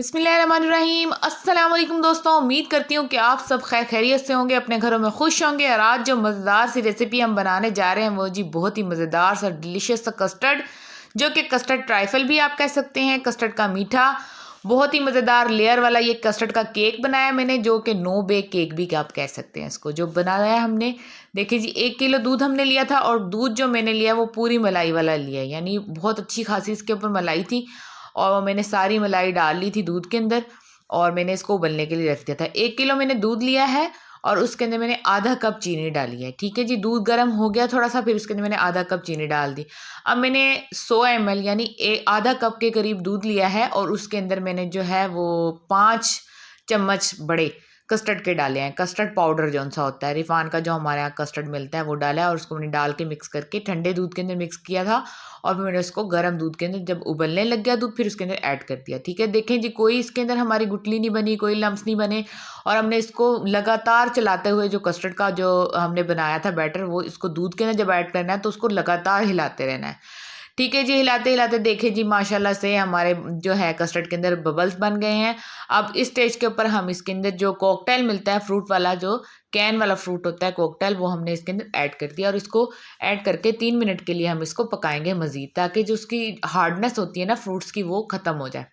बिस्मिल्लाहिर्रहमानिर्रहीम। अस्सलाम वालेकुम दोस्तों, उम्मीद करती हूँ कि आप सब खैरियत से होंगे, अपने घरों में खुश होंगे। और आज जो मज़ेदार सी रेसिपी हम बनाने जा रहे हैं वो जी बहुत ही मज़ेदार सा डिलीशियस सा कस्टर्ड, जो कि कस्टर्ड ट्राइफल भी आप कह सकते हैं, कस्टर्ड का मीठा, बहुत ही मज़ेदार लेयर वाला ये कस्टर्ड का केक बनाया मैंने, जो कि नो बेक केक भी आप कह सकते हैं इसको। जो बनाया है हमने, देखिए जी 1 किलो दूध हमने लिया था, और दूध जो मैंने लिया वो पूरी मलाई वाला लिया है, यानी बहुत अच्छी खासी इसके ऊपर मलाई थी। और मैंने सारी मलाई डाल ली थी दूध के अंदर, और मैंने इसको उबलने के लिए रख दिया था। 1 किलो मैंने दूध लिया है, और उसके अंदर मैंने आधा कप चीनी डाली है। ठीक है जी, दूध गर्म हो गया थोड़ा सा, फिर उसके अंदर मैंने आधा कप चीनी डाल दी। अब मैंने 100 ml यानी आधा कप के करीब दूध लिया है, और उसके अंदर मैंने जो है वो 5 चम्मच बड़े कस्टर्ड के डाले हैं। कस्टर्ड पाउडर जो सा होता है, रिफान का जो हमारे यहाँ कस्टर्ड मिलता है, वो डाला है। और उसको मैंने डाल के मिक्स करके ठंडे दूध के अंदर मिक्स किया था, और फिर मैंने उसको गर्म दूध के अंदर जब उबलने लग गया दूध, फिर उसके अंदर ऐड कर दिया। ठीक है, देखें जी कोई इसके अंदर हमारी गुठली नहीं बनी, कोई लम्स नहीं बने। और हमने इसको लगातार चलाते हुए, जो कस्टर्ड का जो हमने बनाया था बैटर, वो इसको दूध के अंदर जब ऐड करना है तो उसको लगातार हिलाते रहना है। ठीक है जी, हिलाते हिलाते देखें जी माशाल्लाह से हमारे जो है कस्टर्ड के अंदर बबल्स बन गए हैं। अब इस स्टेज के ऊपर हम इसके अंदर जो कॉकटेल मिलता है, फ्रूट वाला जो कैन वाला फ्रूट होता है कॉकटेल, वो हमने इसके अंदर ऐड कर दिया। और इसको ऐड करके 3 मिनट के लिए हम इसको पकाएंगे मज़ीद, ताकि जो उसकी हार्डनेस होती है ना फ्रूट्स की, वो ख़त्म हो जाए।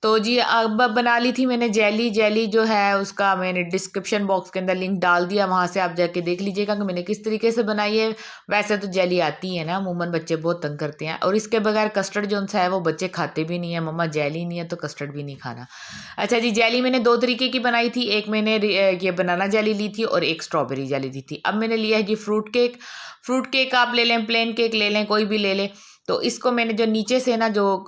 तो जी अब बना ली थी मैंने जेली। जेली जो है उसका मैंने डिस्क्रिप्शन बॉक्स के अंदर लिंक डाल दिया, वहाँ से आप जाके देख लीजिएगा कि मैंने किस तरीके से बनाई है। वैसे तो जेली आती है ना, अमूमन बच्चे बहुत तंग करते हैं, और इसके बगैर कस्टर्ड जो सा है वो बच्चे खाते भी नहीं है। मम्मा जेली नहीं है तो कस्टर्ड भी नहीं खाना। अच्छा जी, जेली मैंने 2 तरीके की बनाई थी, एक मैंने ये बनाना जेली ली थी, और एक स्ट्रॉबेरी जेली ली थी। अब मैंने लिया है जी फ्रूट केक। फ्रूट केक आप ले लें, प्लेन केक ले लें, कोई भी ले लें। तो इसको मैंने जो नीचे से ना, जो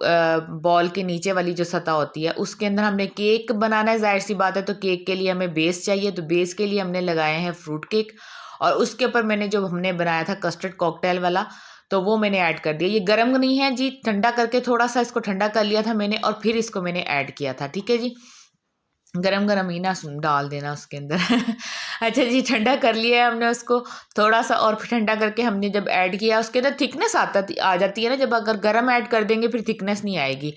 बॉल के नीचे वाली जो सतह होती है, उसके अंदर हमने केक बनाना है, जाहिर सी बात है। तो केक के लिए हमें बेस चाहिए, तो बेस के लिए हमने लगाए हैं फ्रूट केक। और उसके ऊपर मैंने जो हमने बनाया था कस्टर्ड कॉकटेल वाला, तो वो मैंने ऐड कर दिया। ये गर्म नहीं है जी, ठंडा करके थोड़ा सा इसको ठंडा कर लिया था मैंने, और फिर इसको मैंने ऐड किया था। ठीक है जी, गरम गरम ही ना डाल देना उसके अंदर। अच्छा जी, ठंडा कर लिया है हमने उसको थोड़ा सा, और फिर ठंडा करके हमने जब ऐड किया उसके अंदर थिकनेस आ जाती है ना, जब अगर गरम ऐड कर देंगे फिर थिकनेस नहीं आएगी।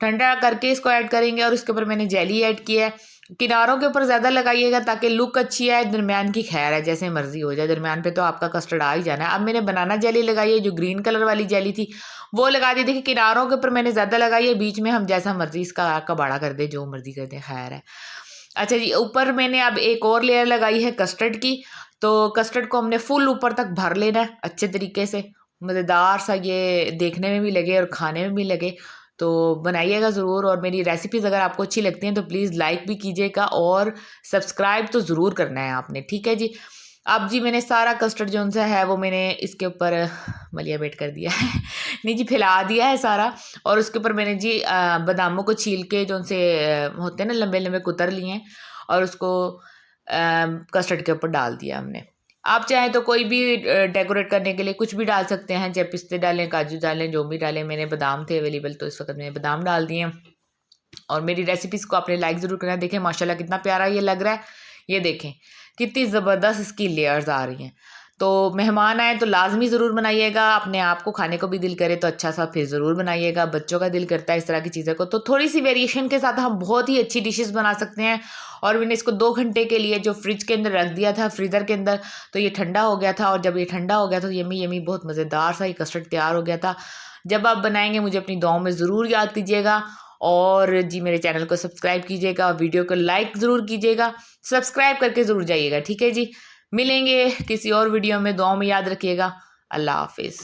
ठंडा करके इसको ऐड करेंगे, और इसके ऊपर मैंने जेली ऐड किया है। किनारों के ऊपर ज़्यादा लगाइएगा ताकि लुक अच्छी आए, दरमियान की खैर है, जैसे मर्जी हो जाए, दरमियान पे तो आपका कस्टर्ड आ ही जाना है। अब मैंने बनाना जेली लगाई है, जो ग्रीन कलर वाली जेली थी वो लगा दी। देखिए किनारों के ऊपर मैंने ज़्यादा लगाई है, बीच में हम जैसा मर्जी इसका कबाड़ा कर दे, जो मर्जी कर दे, खैर है। अच्छा जी, ऊपर मैंने अब एक और लेयर लगाई है कस्टर्ड की। तो कस्टर्ड को हमने फुल ऊपर तक भर लेना है अच्छे तरीके से, मज़ेदार सा ये देखने में भी लगे और खाने में भी लगे। तो बनाइएगा ज़रूर, और मेरी रेसिपीज़ अगर आपको अच्छी लगती हैं तो प्लीज़ लाइक भी कीजिएगा, और सब्सक्राइब तो ज़रूर करना है आपने। ठीक है जी, अब जी मैंने सारा कस्टर्ड जो सा है वो मैंने इसके ऊपर मलिया बेट कर दिया है। नहीं जी, फैला दिया है सारा। और उसके ऊपर मैंने जी बादामों को छील के जो से होते हैं ना, लंबे लंबे कुतर लिए हैं, और उसको कस्टर्ड के ऊपर डाल दिया हमने। आप चाहें तो कोई भी डेकोरेट करने के लिए कुछ भी डाल सकते हैं, चाहे पिस्ते डालें, काजू डालें, जो भी डालें। मैंने बादाम थे अवेलेबल, तो इस वक्त मैंने बादाम डाल दिए। और मेरी रेसिपीज़ को आपने लाइक ज़रूर करना है। देखें माशाल्लाह कितना प्यारा ये लग रहा है, ये देखें कितनी ज़बरदस्त इसकी लेयर्स आ रही हैं। तो मेहमान आए तो लाजमी ज़रूर बनाइएगा, अपने आप को खाने को भी दिल करे तो अच्छा सा फिर ज़रूर बनाइएगा, बच्चों का दिल करता है इस तरह की चीज़ें को, तो थोड़ी सी वेरिएशन के साथ हम बहुत ही अच्छी डिशेस बना सकते हैं। और मैंने इसको 2 घंटे के लिए जो फ्रिज के अंदर रख दिया था, फ्रीज़र के अंदर, तो ये ठंडा हो गया था। और जब ये ठंडा हो गया तो यमी यमी बहुत मज़ेदार सा ये कस्टर्ड तैयार हो गया था। जब आप बनाएंगे मुझे अपनी दुआओं में ज़रूर याद कीजिएगा, और जी मेरे चैनल को सब्सक्राइब कीजिएगा, और वीडियो को लाइक ज़रूर कीजिएगा, सब्सक्राइब करके ज़रूर जाइएगा। ठीक है जी, मिलेंगे किसी और वीडियो में, दुआओं में याद रखिएगा। अल्लाह हाफिज़।